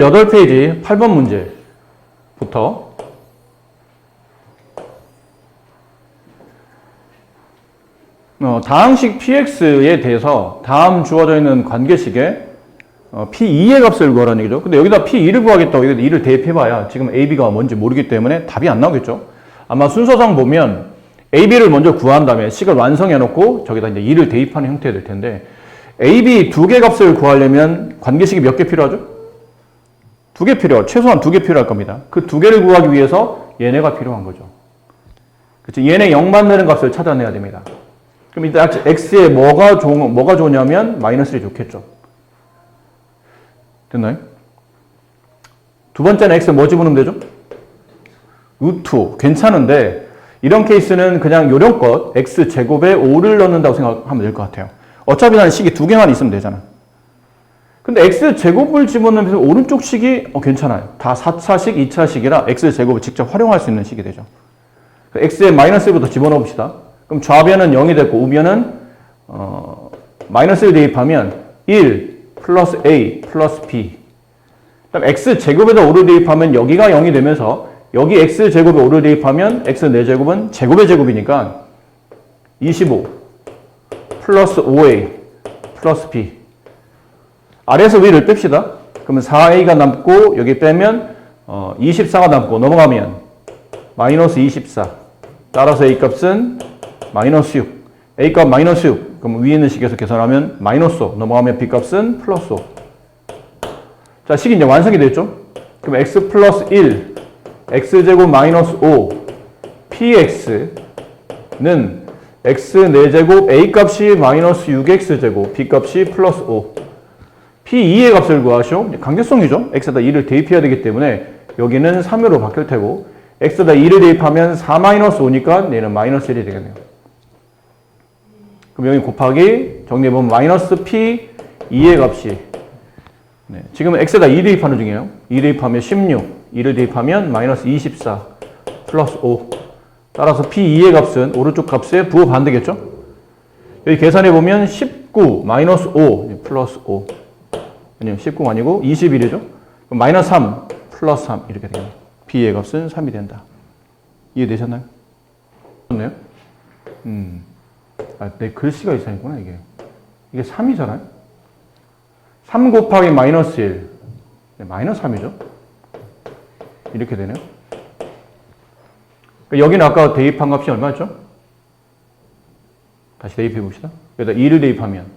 8페이지 8번 문제부터 다항식 px에 대해서 다음 주어져 있는 관계식에 p2의 값을 구하라는 얘기죠. 근데 여기다 p2를 구하겠다고 여기다 2를 대입해봐야 지금 ab가 뭔지 모르기 때문에 답이 안 나오겠죠. 아마 순서상 보면 ab를 먼저 구한 다음에 식을 완성해 놓고 저기다 이제 2를 대입하는 형태가 될 텐데 ab 두 개 값을 구하려면 관계식이 몇 개 필요하죠? 두 개 필요하고 최소한 두 개 필요할 겁니다. 그 두 개를 구하기 위해서 얘네가 필요한 거죠. 그치? 얘네 0 만드는 값을 찾아내야 됩니다. 그럼 일단 x에 뭐가 좋냐면 마이너스 1이 좋겠죠. 됐나요? 두 번째는 x에 뭐 집어넣으면 되죠? 루트 5. 괜찮은데 이런 케이스는 그냥 요령껏 x제곱에 5를 넣는다고 생각하면 될 것 같아요. 어차피 나는 식이 두 개만 있으면 되잖아. 근데 x제곱을 집어넣으면서 오른쪽 식이 괜찮아요. 다 4차식, 2차식이라 x제곱을 직접 활용할 수 있는 식이 되죠. x에 마이너스 1부터 집어넣어 봅시다. 그럼 좌변은 0이 됐고 우변은 마이너스 1 대입하면 1 플러스 a 플러스 b. 그다음 x제곱에다 5를 대입하면 여기가 0이 되면서 여기 x제곱에 5를 대입하면 x 4제곱은 제곱의 제곱이니까 25 플러스 5a 플러스 b. 아래에서 위를 뺍시다. 그러면 4a가 남고 여기 빼면 24가 남고 넘어가면 마이너스 24. 따라서 a 값은 마이너스 6. a 값 마이너스 6. 그럼 위에 있는 식에서 계산하면 마이너스 5. 넘어가면 b 값은 플러스 5. 자, 식이 이제 완성이 됐죠? 그럼 x 플러스 1, x제곱 마이너스 5, px는 x 4제곱 a 값이 마이너스 6x제곱, b 값이 플러스 5. p2의 값을 구하시오. 강제성이죠. x에다 2를 대입해야 되기 때문에 여기는 3으로 바뀔 테고 x에다 2를 대입하면 4-5니까 얘는 마이너스 1이 되겠네요. 그럼 여기 곱하기 정리해보면 마이너스 p2의 값이 지금은 x에다 2 대입하는 중이에요. 2 대입하면 16, 2를 대입하면 마이너스 24 플러스 5. 따라서 p2의 값은 오른쪽 값에 부호 반대겠죠. 여기 계산해보면 19 마이너스 5 플러스 5. 아니요, 19가 아니고 21이죠. 그럼 마이너스 3 플러스 3 이렇게 되겠네요. b의 값은 3이 된다. 이해되셨나요? 좋네요. 내 글씨가 이상했구나 이게. 이게 3이잖아요. 3 곱하기 마이너스 1. 마이너스 3이죠. 이렇게 되네요. 여기는 아까 대입한 값이 얼마였죠? 다시 대입해 봅시다. 여기다 2를 대입하면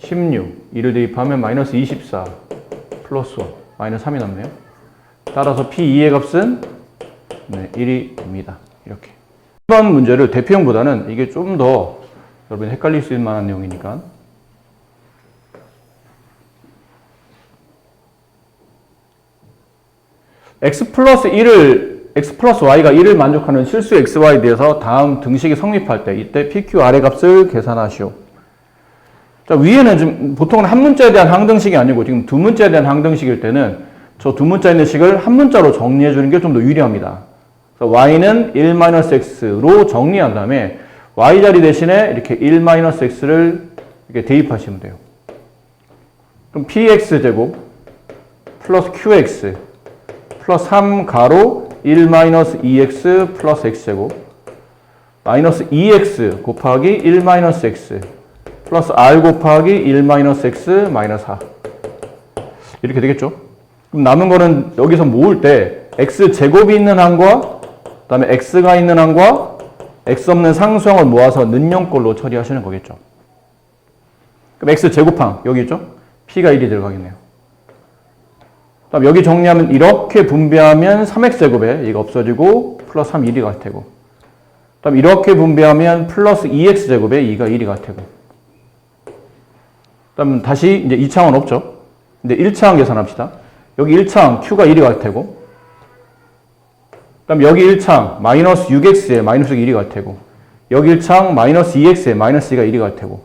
16, 2를 대입하면 마이너스 24 플러스 5, 마이너스 3이 남네요. 따라서 p2의 값은 1이 됩니다. 이렇게. 이번 문제를 대표형보다는 이게 좀 더 여러분이 헷갈릴 수 있을 만한 내용이니까 x 플러스 y가 1을 만족하는 실수 xy에 대해서 다음 등식이 성립할 때 이때 pqr의 값을 계산하시오. 자, 위에는 지금 보통은 한 문자에 대한 항등식이 아니고 지금 두 문자에 대한 항등식일 때는 저 두 문자에 있는 식을 한 문자로 정리해 주는 게 좀 더 유리합니다. 그래서 y는 1-x로 정리한 다음에 y 자리 대신에 이렇게 1-x를 이렇게 대입하시면 돼요. 그럼 px제곱 플러스 qx 플러스 3 가로 1-2x 플러스 x제곱 마이너스 2x 곱하기 1-x 플러스 r 곱하기 1-x 마이너스 4 이렇게 되겠죠. 그럼 남은 거는 여기서 모을 때 x제곱이 있는 항과 그 다음에 x가 있는 항과 x 없는 상수항을 모아서 는영꼴로 처리하시는 거겠죠. 그럼 x제곱항 여기 있죠. p가 1이 들어가겠네요. 그다음 여기 정리하면 이렇게 분배하면 3x제곱에 이거 없어지고 플러스 3 1이 갈 테고 그다음 이렇게 분배하면 플러스 2x제곱에 2가 1이 갈 테고 그다음 다시 이제 2차항은 없죠. 근데 1차항 계산합시다. 여기 1차항 q가 1이 갈 테고 그다음 여기 1차항 마이너스 6x에 마이너스 1이 갈 테고 여기 1차항 마이너스 2x에 마이너스 2가 1이 갈 테고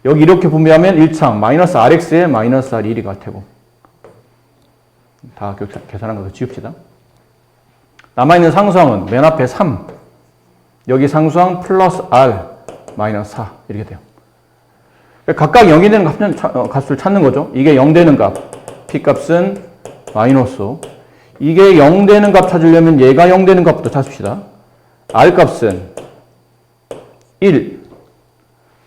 여기 이렇게 분배하면 1차항 마이너스 rx에 마이너스 r이 1이 갈 테고 다 계산한 거 지웁시다. 남아있는 상수항은 맨 앞에 3 여기 상수항 플러스 r 마이너스 4 이렇게 돼요. 각각 0이 되는 값을 찾는 거죠. 이게 0 되는 값 P값은 마이너스 5. 이게 0 되는 값 찾으려면 얘가 0 되는 값부터 찾읍시다. R값은 1.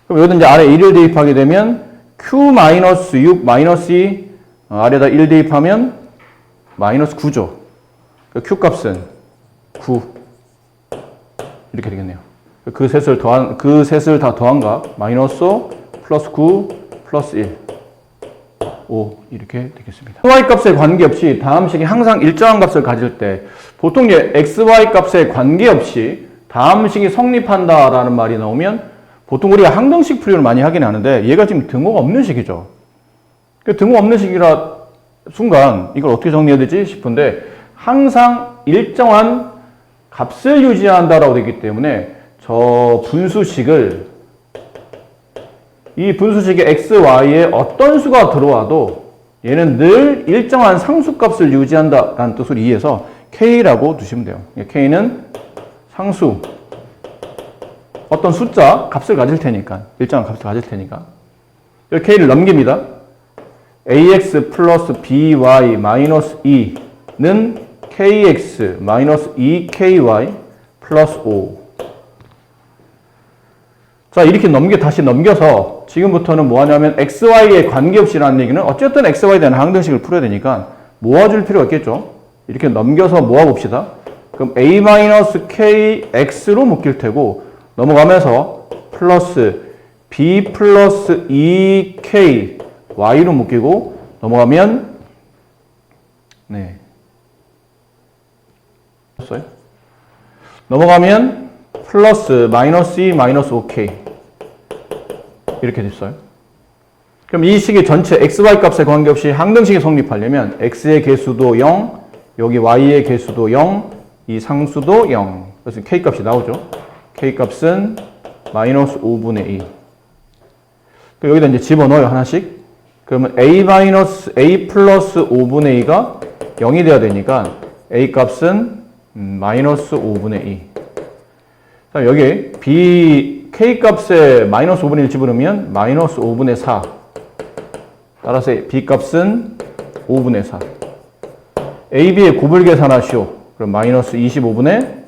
그럼 여기다 이제 아래 1을 대입하게 되면 Q-6 마이너스 2 아래다 1 대입하면 마이너스 9죠. Q값은 9. 이렇게 되겠네요. 그 셋을 다 더한 값 마이너스 5 플러스 9 플러스 1 5 이렇게 되겠습니다. y값에 관계없이 다음 식이 항상 일정한 값을 가질 때 보통 이제 xy 값에 관계없이 다음 식이 성립한다라는 말이 나오면 보통 우리가 항등식 풀이를 많이 하긴 하는데 얘가 지금 등호가 없는 식이죠. 등호가 없는 식이라 순간 이걸 어떻게 정리해야 되지 싶은데 항상 일정한 값을 유지한다라고 되기 때문에 저 분수식을 이 분수식의 x, y에 어떤 수가 들어와도 얘는 늘 일정한 상수값을 유지한다라는 뜻으로 이해해서 k라고 두시면 돼요. k는 상수 어떤 숫자 값을 가질 테니까 일정한 값을 가질 테니까 k를 넘깁니다. ax 플러스 by 마이너스 2는 kx 마이너스 2ky 플러스 5. 자, 이렇게 다시 넘겨서 지금부터는 뭐 하냐면 xy에 관계없이라는 얘기는 어쨌든 xy에 대한 항등식을 풀어야 되니까 모아줄 필요가 있겠죠. 이렇게 넘겨서 모아봅시다. 그럼 a-kx로 묶일 테고 넘어가면서 플러스 b 플러스 2k y로 묶이고 넘어가면 네. 넘어가면 플러스 마이너스 2 마이너스 5k 이렇게 됐어요. 그럼 이 식의 전체 xy 값에 관계없이 항등식이 성립하려면 x의 개수도 0, 여기 y의 개수도 0, 이 상수도 0. 그래서 k 값이 나오죠. k 값은 마이너스 5분의 2. 여기다 이제 집어넣어요, 하나씩. 그러면 a 플러스 5분의 2가 0이 돼야 되니까 a 값은 마이너스 5분의 2. 자, 여기 k 값에 마이너스 5분의 1 집어넣으면 마이너스 5분의 4. 따라서 b 값은 5분의 4. ab의 곱을 계산하시오. 그럼 마이너스 25분의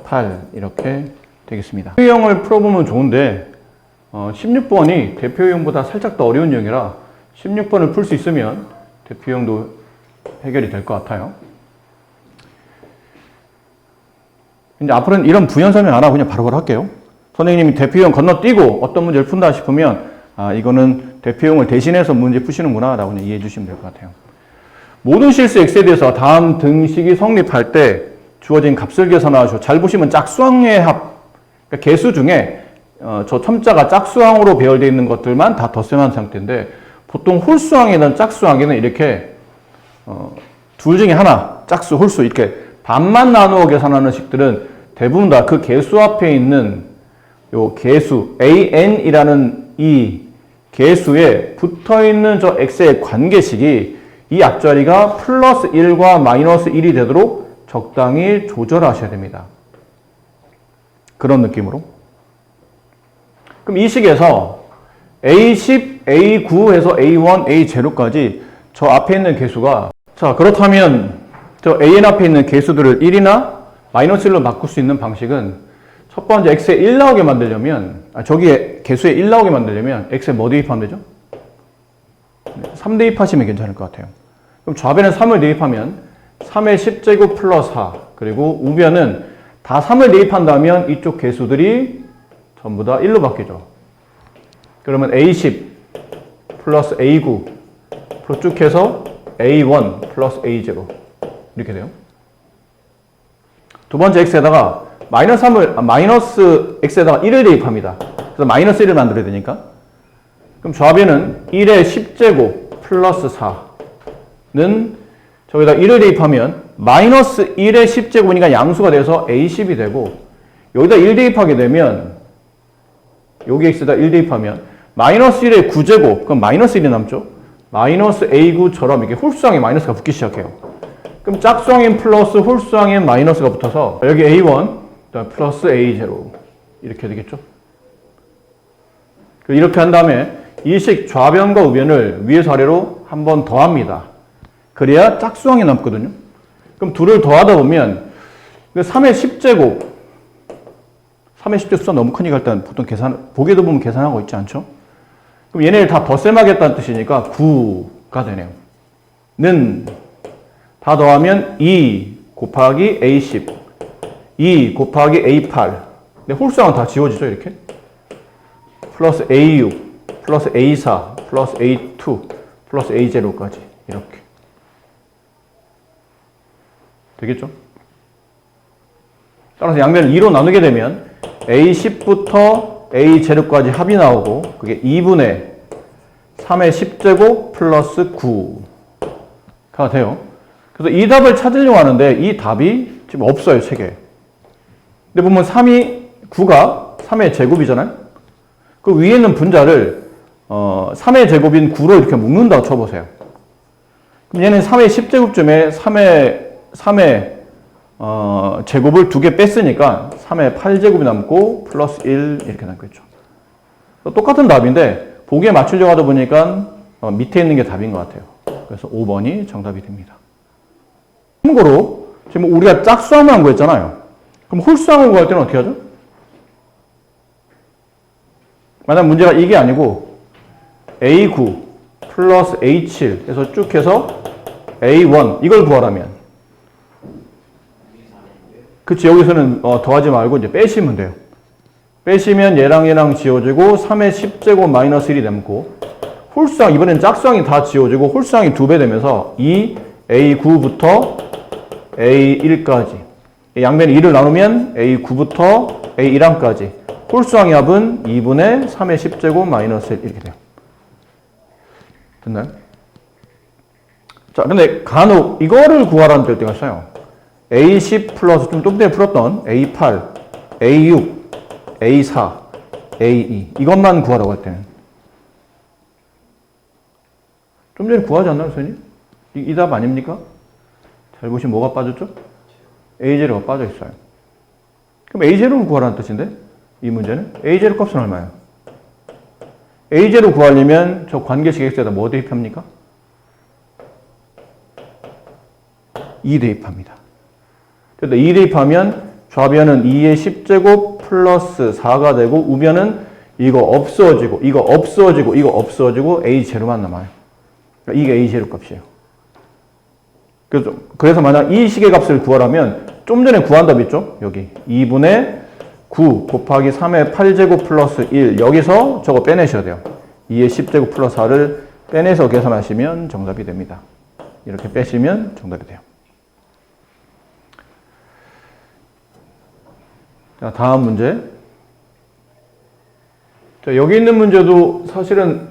8 이렇게 되겠습니다. 대표형을 풀어보면 좋은데 16번이 대표형보다 살짝 더 어려운 형이라 16번을 풀 수 있으면 대표형도 해결이 될 것 같아요. 이제 앞으로는 이런 부연 설명 안 하고 그냥 바로바로 할게요. 선생님이 대표형 건너뛰고 어떤 문제를 푼다 싶으면 이거는 대표형을 대신해서 문제 푸시는구나 라고 이해해 주시면 될 것 같아요. 모든 실수 x에 대해서 다음 등식이 성립할 때 주어진 값을 계산하시오. 잘 보시면 짝수항의 합, 그러니까 개수 중에 저 첨자가 짝수항으로 배열되어 있는 것들만 다 덧셈한 상태인데 보통 홀수항이든 짝수항에는 이렇게 둘 중에 하나, 짝수, 홀수 이렇게 반만 나누어 계산하는 식들은 대부분 다 그 개수 앞에 있는 요 개수 an이라는 이 개수에 붙어 있는 저 x의 관계식이 이 앞자리가 플러스 1과 마이너스 1이 되도록 적당히 조절하셔야 됩니다. 그런 느낌으로. 그럼 이 식에서 A10, A9에서 A1, A0까지 저 앞에 있는 개수가 자 그렇다면 저 AN 앞에 있는 개수들을 1이나 마이너스 1로 바꿀 수 있는 방식은 첫 번째 x에 1 나오게 만들려면 저기에 개수에 1 나오게 만들려면 x에 뭐 대입하면 되죠? 3 대입하시면 괜찮을 것 같아요. 그럼 좌변에 3을 대입하면 3의 10제곱 플러스 4 그리고 우변은 다 3을 대입한다면 이쪽 개수들이 전부 다 1로 바뀌죠. 그러면 A10 플러스 A9 앞으로 쭉 해서 A1 플러스 A0 이렇게 돼요. 두 번째 x에다가 마이너스 x에다가 1을 대입합니다. 그래서 마이너스 1을 만들어야 되니까. 그럼 좌변은 1의 10제곱 플러스 4는 저기다 1을 대입하면 마이너스 1의 10제곱이니까 양수가 돼서 A10이 되고 여기다 1 대입하게 되면 여기 x에다 1 대입하면 마이너스 1의 9제곱 그럼 마이너스 1이 남죠. 마이너스 A9처럼 이렇게 홀수항에 마이너스가 붙기 시작해요. 그럼 짝수항엔 플러스 홀수항엔 마이너스가 붙어서 여기 A1 플러스 A0 이렇게 되겠죠. 이렇게 한 다음에 이 식 좌변과 우변을 위에서 아래로 한 번 더 합니다. 그래야 짝수항이 남거든요. 그럼 둘을 더하다 보면 3의 10제곱 3의 10제곱 숫자 너무 크니까 일단 보통 보기도 보면 계산하고 있지 않죠? 그럼 얘네를 다 덧셈하겠다는 뜻이니까 9가 되네요. 는 다 더하면 2 곱하기 A10 2 곱하기 A8 근데 홀수항은 다 지워지죠 이렇게 플러스 A6 플러스 A4 플러스 A2 플러스 A0까지 이렇게 되겠죠? 따라서 양변을 2로 나누게 되면 A10부터 A0까지 합이 나오고 그게 2분의 3의 10제곱 플러스 9가 돼요. 그래서 이 답을 찾으려고 하는데 이 답이 지금 없어요, 책에. 근데 보면 9가 3의 제곱이잖아요? 그 위에 있는 분자를 3의 제곱인 9로 이렇게 묶는다고 쳐보세요. 그럼 얘는 3의 10제곱쯤에 3의 제곱을 2개 뺐으니까 3의 8제곱이 남고 플러스 1 이렇게 남겠죠. 똑같은 답인데 보기에 맞추려고 하다 보니까 밑에 있는 게 답인 것 같아요. 그래서 5번이 정답이 됩니다. 참고로 지금 우리가 짝수항만 구했잖아요. 그럼 홀수항을 구할 때는 어떻게 하죠? 만약 문제가 이게 아니고 A9 플러스 A7 해서 쭉 해서 A1 이걸 구하라면 그치 여기서는 더하지 말고 이제 빼시면 돼요. 빼시면 얘랑 얘랑 지워지고 3의 10제곱 마이너스 1이 남고 홀수항 이번엔 짝수항이 다 지워지고 홀수항이 2배 되면서 2 A9부터 A1까지 양변 2를 나누면 A9부터 A1항까지 홀수항의 합은 2분의 3의 10제곱 마이너스 1 이렇게 돼요. 됐나요? 자, 근데 간혹 이거를 구하라는 될 때가 있어요. A10 플러스 좀 전에 풀었던 A8, A6, A4, A2 이것만 구하라고 할 때는 좀 전에 구하지 않나요, 선생님? 이 답 아닙니까? 잘 보시면 뭐가 빠졌죠? A0가 빠져 있어요. 그럼 A0를 구하라는 뜻인데 이 문제는 A0 값은 얼마예요? A0 구하려면 저 관계식 X에다 뭐 대입합니까? 2 대입합니다. 그래서 2 대입하면 좌변은 2의 10제곱 플러스 4가 되고 우변은 이거 없어지고 이거 없어지고 이거 없어지고 A0만 남아요. 그러니까 이게 A0 값이에요. 그래서 만약 이 식의 값을 구하라면 좀 전에 구한 답 있죠? 여기 2분의 9 곱하기 3의 8제곱 플러스 1 여기서 저거 빼내셔야 돼요. 2의 10제곱 플러스 4를 빼내서 계산하시면 정답이 됩니다. 이렇게 빼시면 정답이 돼요. 자, 다음 문제. 자, 여기 있는 문제도 사실은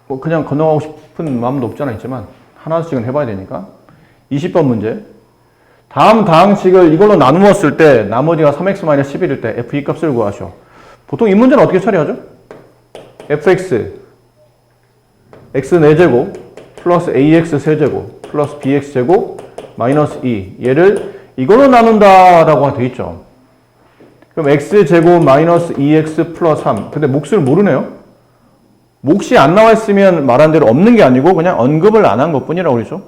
뭐 그냥 건너가고 싶은 마음도 없잖아 있지만 하나씩은 해봐야 되니까 20번 문제. 다음 다항식을 이걸로 나누었을 때 나머지가 3x-11일 때 f2 값을 구하시오. 보통 이 문제는 어떻게 처리하죠? fx x 4제곱 플러스 ax 세제곱 플러스 bx 제곱 마이너스 2 얘를 이걸로 나눈다라고 되어 있죠. 그럼 x제곱 마이너스 2x 플러스 3 근데 몫을 모르네요. 몫이 안 나와 있으면 말한 대로 없는 게 아니고 그냥 언급을 안 한 것뿐이라고 그러죠.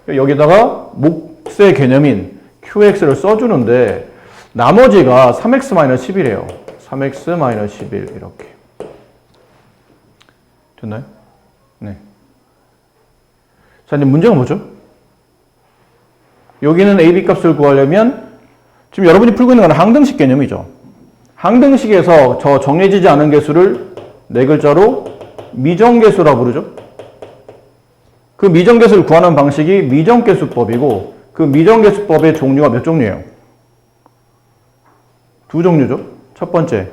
여기다가 몫의 개념인 qx를 써주는데 나머지가 3x-11이에요. 3x-11 이렇게. 됐나요? 네. 자, 이제 문제가 뭐죠? 여기는 AB 값을 구하려면 지금 여러분이 풀고 있는 건 항등식 개념이죠. 항등식에서 저 정해지지 않은 개수를 네 글자로 미정계수라고 부르죠. 그 미정계수를 구하는 방식이 미정계수법이고 그 미정계수법의 종류가 몇 종류예요? 2종류죠. 첫 번째,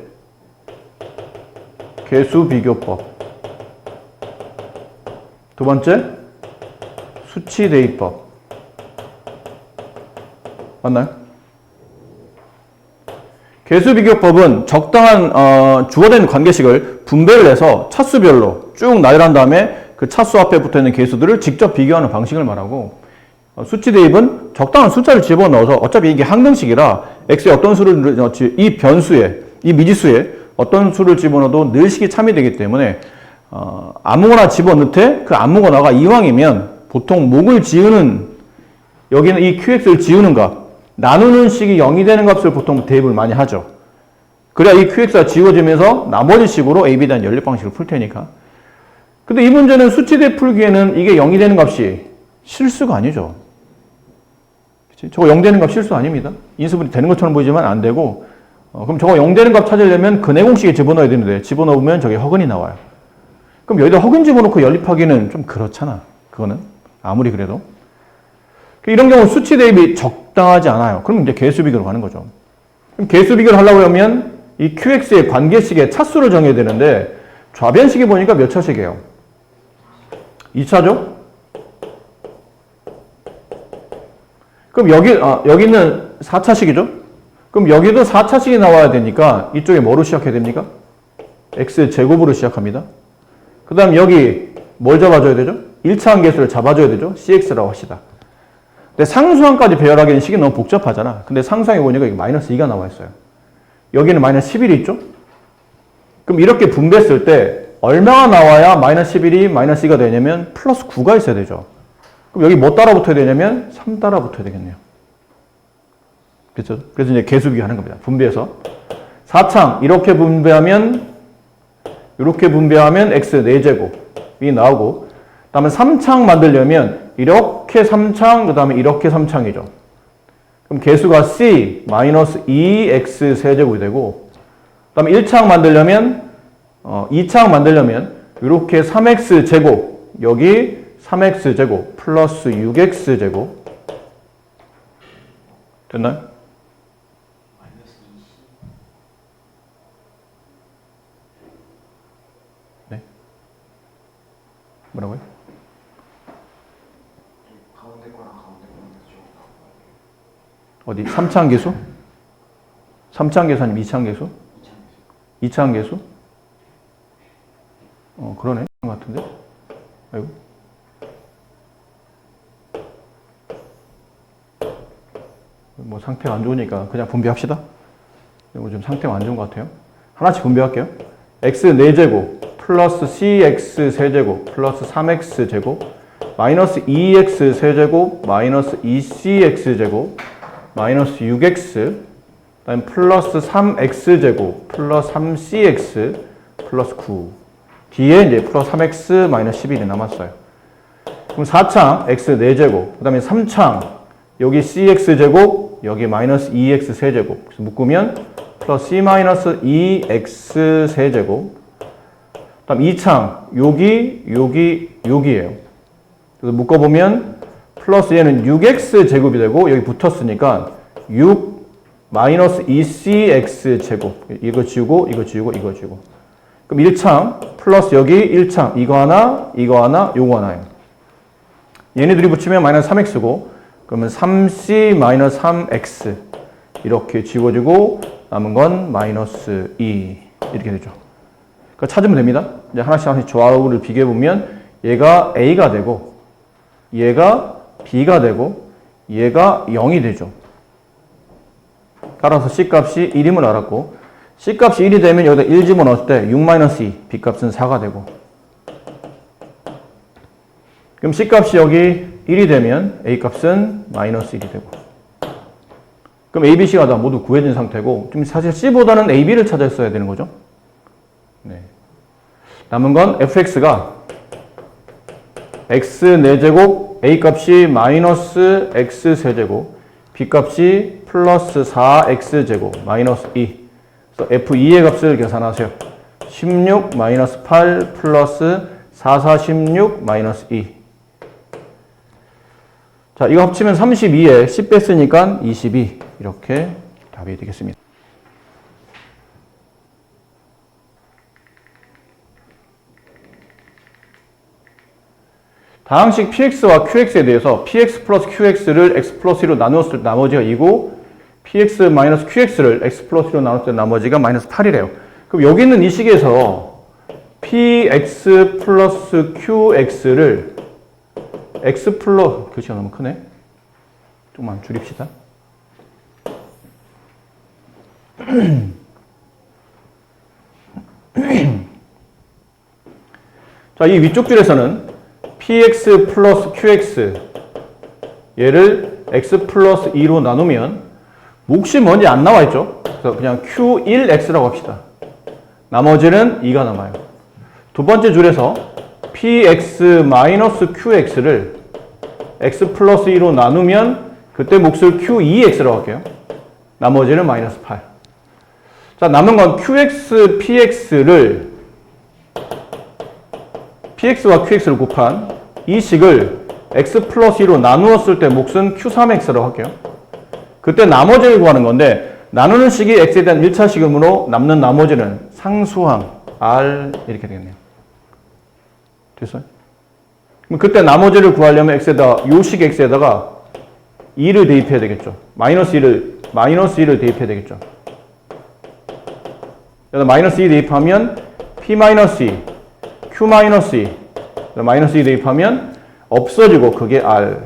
계수비교법. 두 번째, 수치대입법. 맞나요? 계수비교법은 적당한 주어된 관계식을 분배를 해서 차수별로 쭉 나열한 다음에 그 차수 앞에 붙어있는 계수들을 직접 비교하는 방식을 말하고 수치대입은 적당한 숫자를 집어넣어서 어차피 이게 항등식이라 x에 어떤 수를 넣지 이 변수에 이 미지수에 어떤 수를 집어넣어도 늘 식이 참이 되기 때문에 아무거나 집어넣되 그 아무거나가 이왕이면 보통 목을 지우는, 여기는 이 QX를 지우는 값, 나누는 식이 0이 되는 값을 보통 대입을 많이 하죠. 그래야 이 QX가 지워지면서 나머지 식으로 AB에 대한 연립 방식을 풀 테니까. 근데 이 문제는 수치 대입 풀기에는 이게 0이 되는 값이 실수가 아니죠. 그치? 저거 0 되는 값 실수 아닙니다. 인수분해 되는 것처럼 보이지만 안 되고, 그럼 저거 0 되는 값 찾으려면 근해공식에 집어넣어야 되는데, 집어넣으면 저게 허근이 나와요. 그럼 여기다 허근 집어넣고 연립하기는 좀 그렇잖아. 그거는. 아무리 그래도. 이런 경우 수치 대입이 적당하지 않아요. 그럼 이제 개수 비교로 가는 거죠. 그럼 개수 비교를 하려고 하면 이 QX의 관계식의 차수를 정해야 되는데, 좌변식이 보니까 몇 차식이에요? 2차죠? 그럼 여기는 4차식이죠? 그럼 여기도 4차식이 나와야 되니까 이쪽에 뭐로 시작해야 됩니까? X제곱으로 시작합니다. 그 다음 여기 뭘 잡아줘야 되죠? 1차 함계수를 잡아줘야 되죠? CX라고 합시다. 근데 상수항까지 배열하기는 식이 너무 복잡하잖아. 근데 상수항에 보니까 여기 마이너스 2가 나와 있어요. 여기는 마이너스 11이 있죠? 그럼 이렇게 분배했을 때 얼마가 나와야 마이너스 11이 마이너스 2가 되냐면 플러스 9가 있어야 되죠. 그럼 여기 뭐 따라 붙어야 되냐면 3 따라 붙어야 되겠네요. 그렇죠? 그래서 이제 개수 비교하는 겁니다. 분배해서 4창 이렇게 분배하면 x 4제곱이 나오고, 그다음에 3창 만들려면 이렇게 3창, 그다음에 이렇게 3창이죠. 그럼 개수가 c 마이너스 2x 세제곱이 되고, 그다음에 1창 만들려면 2창 만들려면 이렇게 3x 제곱, 여기 3x 제곱 플러스 6x 제곱 됐나요? 네. 뭐라고요? 가운데 거랑 가운데 거랑 어디? 3창 계수? 3창 계수 아니면 2창 계수? 2창 계수? 그러네. 그런 것 같은데? 아이고. 뭐 상태가 안 좋으니까 그냥 분배합시다. 이거 좀 상태가 안 좋은 것 같아요. 하나씩 분배할게요. x 4제곱 플러스 cx 세제곱 플러스 3x 제곱 마이너스 2x 세제곱 마이너스 2cx 제곱 마이너스 6x 그다음에 플러스 3x 제곱 플러스 3cx 플러스 9 뒤에 이제 플러스 3x 마이너스 11이 남았어요. 그럼 4창 x 4제곱 그 다음에 3창 여기 cx 제곱 여기 마이너스 2x 세제곱 그래서 묶으면 플러스 c 마이너스 2x 세제곱 다음 2창 여기에요. 그래서 묶어보면 플러스 얘는 6x 제곱이 되고 여기 붙었으니까 6 마이너스 2cx 제곱 이거 지우고 이거 지우고 이거 지우고 그럼 1창 플러스 여기 1창 이거 하나 요거 하나예요. 얘네들이 붙이면 마이너스 3x고 그러면 3c 마이너스 3x 이렇게 지워지고 남은 건 마이너스 2 이렇게 되죠. 그러니까 찾으면 됩니다. 이제 하나씩 조합을 비교해보면 얘가 a가 되고 얘가 b가 되고 얘가 0이 되죠. 따라서 c값이 1임을 알았고 c값이 1이 되면 여기다 1 집어넣을 때 6-2 b값은 4가 되고 그럼 c값이 여기 1이 되면 a값은 마이너스 1이 되고 그럼 a, b, c가 다 모두 구해진 상태고 지금 사실 c보다는 a, b를 찾았어야 되는 거죠. 네. 남은 건 fx가 x 4제곱 a값이 마이너스 x 세제곱 b값이 플러스 4x제곱 마이너스 2 그래서 f2의 값을 계산하세요. 16 마이너스 8 플러스 4, 4, 16 마이너스 2 자, 이거 합치면 32에 10 뺐으니까 22 이렇게 답이 되겠습니다. 다항식 px와 qx에 대해서 px 플러스 qx를 x 플러스 1로 나누었을 때 나머지가 2고 px 마이너스 qx를 x 플러스 1로 나눴을 때 나머지가 마이너스 8이래요. 그럼 여기 있는 이 식에서 px 플러스 qx를 x 플러스 글씨가 너무 크네. 조금만 줄입시다. 자, 이 위쪽 줄에서는 px 플러스 qx 얘를 x 플러스 2로 나누면 몫이 뭔지 안 나와 있죠? 그래서 그냥 q1x라고 합시다. 나머지는 2가 남아요. 두 번째 줄에서 px 마이너스 qx를 x 플러스 2로 나누면 그때 몫을 q2x라고 할게요. 나머지는 마이너스 8. 자, 남은 건 qx, px를 px와 qx를 곱한 이 식을 x 플러스 2로 나누었을 때 몫은 q3x라고 할게요. 그때 나머지를 구하는 건데 나누는 식이 x에 대한 1차 식이므로 남는 나머지는 상수항 r 이렇게 되겠네요. 됐어요? 그럼 그때 나머지를 구하려면 x에다가 요식 x에다가 2를 대입해야 되겠죠. 마이너스 2를 대입해야 되겠죠. 그래서 마이너스 2 대입하면 p 마이너스 2, q 마이너스 2, 마이너스 2 대입하면 없어지고 그게 r.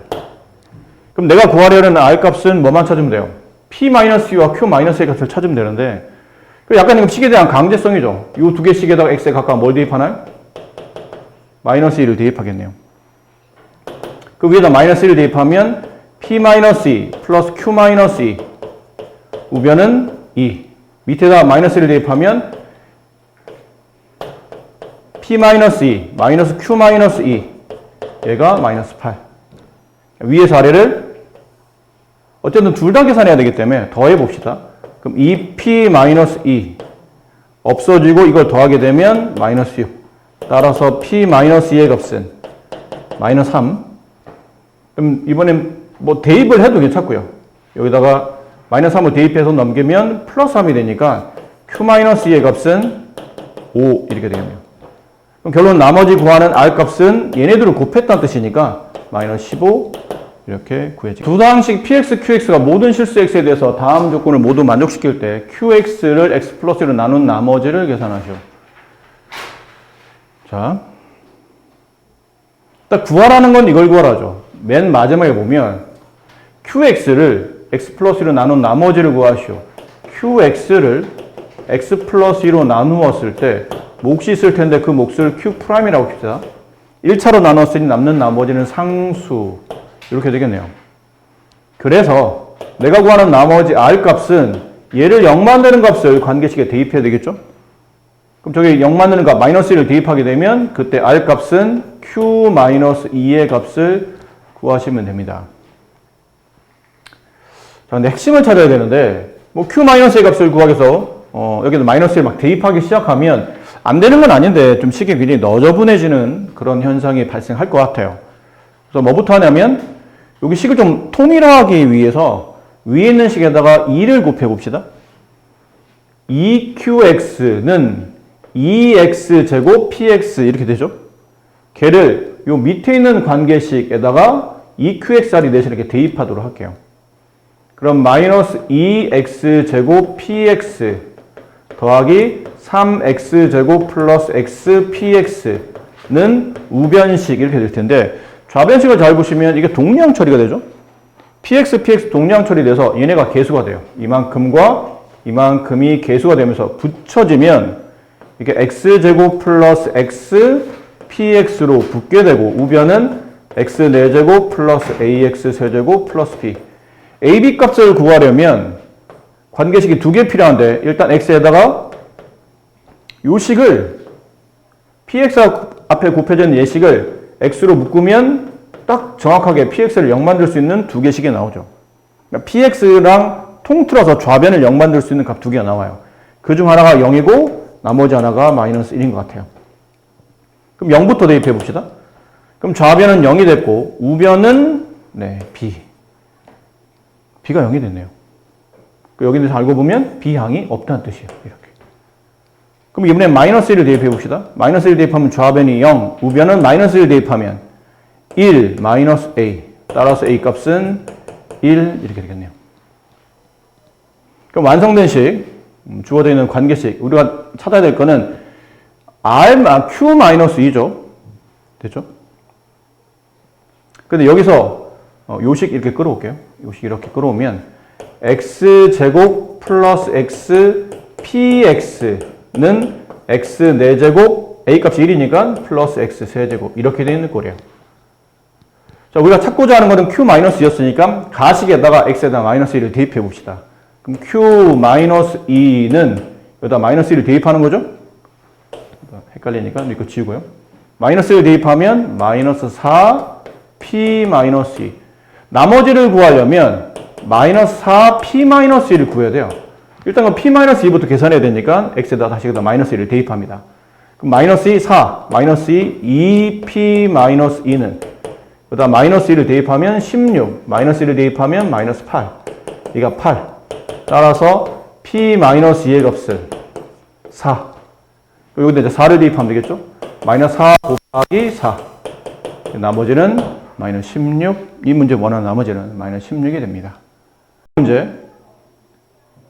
그럼 내가 구하려는 r 값은 뭐만 찾으면 돼요? p 마이너스 2와 q 마이너스 2 값을 찾으면 되는데 약간 이거 식에 대한 강제성이죠. 이 두 개 식에다가 x에 각각 뭘 대입하나요? 마이너스 2를 대입하겠네요. 그 위에다 마이너스 1을 대입하면 p 마이너스 2 플러스 q 마이너스 2 우변은 2 밑에다 마이너스 1을 대입하면 p 마이너스 2 마이너스 q 마이너스 2 얘가 마이너스 8 위에서 아래를 어쨌든 둘 다 계산해야 되기 때문에 더해 봅시다. 그럼 2p 마이너스 2 없어지고 이걸 더하게 되면 마이너스 6 따라서 p 마이너스 2의 값은 마이너스 3. 그럼 이번엔 뭐 대입을 해도 괜찮고요. 여기다가 마이너스 3을 대입해서 넘기면 플러스 3이 되니까 q 마이너스 2의 값은 5 이렇게 되겠네요. 그럼 결론 나머지 구하는 r 값은 얘네들을 곱했다는 뜻이니까 마이너스 15 이렇게 구해집니다. 두 당식 px, qx가 모든 실수 x에 대해서 다음 조건을 모두 만족시킬 때 qx를 x 플러스 1로 나눈 나머지를 계산하시오. 자, 딱 구하라는 건 이걸 구하라죠. 맨 마지막에 보면 qx를 x 플러스 1로 나눈 나머지를 구하시오. qx를 x 플러스 1로 나누었을 때 몫이 있을 텐데 그 몫을 q'이라고 합시다. 1차로 나눴으니 남는 나머지는 상수 이렇게 되겠네요. 그래서 내가 구하는 나머지 r 값은 얘를 0 만드는 값을 관계식에 대입해야 되겠죠? 그럼 저기 0 만드는 값 마이너스 1을 대입하게 되면 그때 r 값은 q 마이너스 2의 값을 구하시면 됩니다. 자, 근데 핵심을 찾아야 되는데 뭐 q 마이너스 2의 값을 구하기 위해서 여기다 마이너스 1을 막 대입하기 시작하면 안 되는 건 아닌데 좀 식이 굉장히 너저분해지는 그런 현상이 발생할 것 같아요. 그래서 뭐부터 하냐면 여기 식을 좀 통일하기 위해서 위에 있는 식에다가 2를 곱해 봅시다. 2qx는 2x제곱 px 이렇게 되죠. 걔를 요 밑에 있는 관계식에다가 2qxr이 대신 이렇게 대입하도록 할게요. 그럼 마이너스 2x제곱 px 더하기 3x제곱 플러스 xpx는 우변식 이렇게 될 텐데 좌변식을 잘 보시면 이게 동량 처리가 되죠. px, px 동량 처리돼서 얘네가 계수가 돼요. 이만큼과 이만큼이 계수가 되면서 붙여지면 이게 x제곱 플러스 x px로 붙게 되고 우변은 x 4제곱 플러스 ax 세제곱 플러스 b. a, b 값을 구하려면 관계식이 두 개 필요한데 일단 x에다가 요 식을 px 앞에 곱해져 있는 예식을 x로 묶으면 딱 정확하게 px를 0 만들 수 있는 두 개식이 나오죠. 그러니까 px랑 통틀어서 좌변을 0 만들 수 있는 값 두 개가 나와요. 그 중 하나가 0이고 나머지 하나가 마이너스 1인 것 같아요. 그럼 0부터 대입해 봅시다. 그럼 좌변은 0이 됐고 우변은 b. b가 0이 됐네요. 여기서 알고 보면 b항이 없다는 뜻이에요. 이렇게. 그럼 이번엔 마이너스 1을 대입해 봅시다. 마이너스 1 대입하면 좌변이 0, 우변은 마이너스 1 대입하면 1 마이너스 a. 따라서 a 값은 1 이렇게 되겠네요. 그럼 완성된 식, 주어져 있는 관계식, 우리가 찾아야 될 거는 q 마이너스 2죠. 됐죠? 근데 여기서 요식 이렇게 끌어올게요. 요식 이렇게 끌어오면 x제곱 플러스 x px는 x 4제곱 a 값이 1이니까 플러스 x 세제곱 이렇게 되어 있는 꼴이에요. 자, 우리가 찾고자 하는 것은 Q-2였으니까 가식에다가 X에다 마이너스 1을 대입해 봅시다. 그럼 Q-2는 여기다 마이너스 1을 대입하는 거죠? 헷갈리니까 이거 지우고요. 마이너스 1을 대입하면 마이너스 4 P-2. 나머지를 구하려면 마이너스 4 P-1을 구해야 돼요. 일단 그 P-2부터 계산해야 되니까 X에다 다시 여기다 마이너스 1을 대입합니다. 그럼 마이너스 2 4, 마이너스 2 2P-2는 여기다 마이너스 1을 대입하면 16, 마이너스 1을 대입하면 마이너스 8. 이가 8. 따라서 P-2의 값은 4. 여기다 이제 4를 대입하면 되겠죠? 마이너스 4 곱하기 4. 나머지는 마이너스 16. 이 문제 원하는 나머지는 마이너스 16이 됩니다. 문제.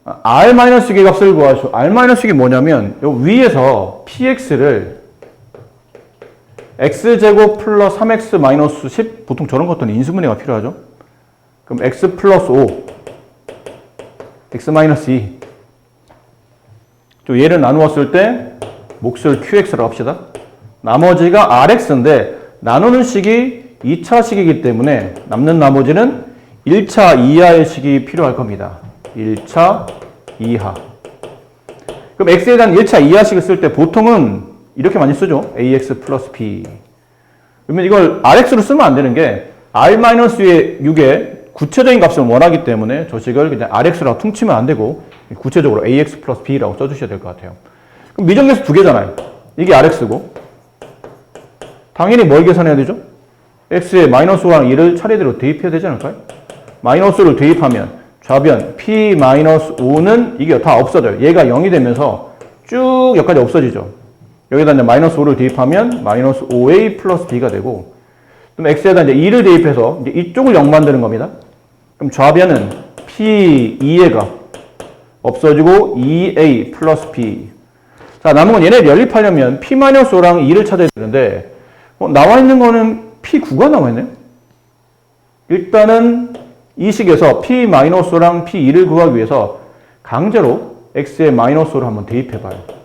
R-6의 값을 구하시오. R-6이 뭐냐면, 요 위에서 px를 x제곱 플러스 3x 마이너스 10, 보통 저런 것들은 인수분해가 필요하죠. 그럼 x 플러스 5, x 마이너스 2. 또 얘를 나누었을 때 몫을 qx라고 합시다. 나머지가 rx인데 나누는 식이 2차 식이기 때문에 남는 나머지는 1차 이하의 식이 필요할 겁니다. 1차 이하. 그럼 x에 대한 1차 이하식을 쓸 때 보통은 이렇게 많이 쓰죠. ax 플러스 b. 그러면 이걸 rx로 쓰면 안 되는 게 r-6의 구체적인 값을 원하기 때문에 저 식을 그냥 rx라고 퉁치면 안 되고 구체적으로 ax 플러스 b라고 써주셔야 될 것 같아요. 그럼 미정계수 두 개잖아요. 이게 rx고 당연히 뭘 계산해야 되죠? x에 마이너스 5랑 2를 차례대로 대입해야 되지 않을까요? 마이너스를 대입하면 좌변 P-5는 이게 다 없어져요. 얘가 0이 되면서 쭉 여기까지 없어지죠. 여기다 이제 마이너스 5를 대입하면 마이너스 5A 플러스 B가 되고, 그럼 X에다 이제 2를 대입해서 이제 이쪽을 0 만드는 겁니다. 그럼 좌변은 P2의 값 없어지고 2A 플러스 B. 자, 남은 건 얘네를 연립하려면 P-5랑 2를 찾아야 되는데, 나와 있는 거는 P9가 나와 있네요. 일단은 이 식에서 P-5랑 P2를 구하기 위해서 강제로 X에 마이너스 5를 한번 대입해봐요.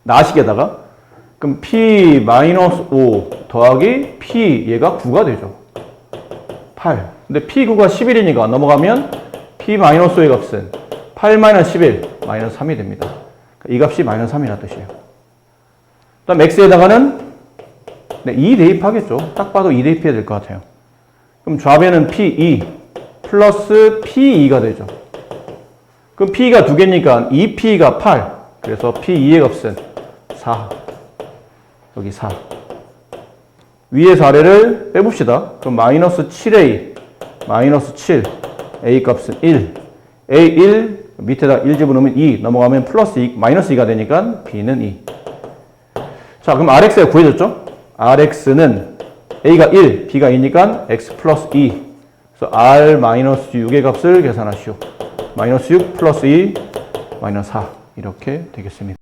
나식에다가 그럼 P-5 더하기 P 얘가 9가 되죠. 8. 근데 P9가 11이니까 넘어가면 P-5의 값은 8-11 마이너스 3이 됩니다. 이 값이 마이너스 3이라는 뜻이에요. 그 다음 X에다가는 2 대입하겠죠. 딱 봐도 2 대입해야 될 것 같아요. 그럼 좌변은 P2 플러스 P2가 되죠. 그럼 P가 두 개니까 2P가 8. 그래서 P2의 값은 4. 여기 4. 위에 4를 빼봅시다. 그럼 마이너스 7A, 마이너스 7. A 값은 1. A1, 밑에다 1 집어넣으면 2. 넘어가면 플러스 2, 마이너스 2가 되니까 B는 2. 자, 그럼 RX가 구해졌죠? RX는 A가 1, B가 2니까 X 플러스 2. 그래서 R-6의 값을 계산하시오. 마이너스 6 플러스 2, 마이너스 4. 이렇게 되겠습니다.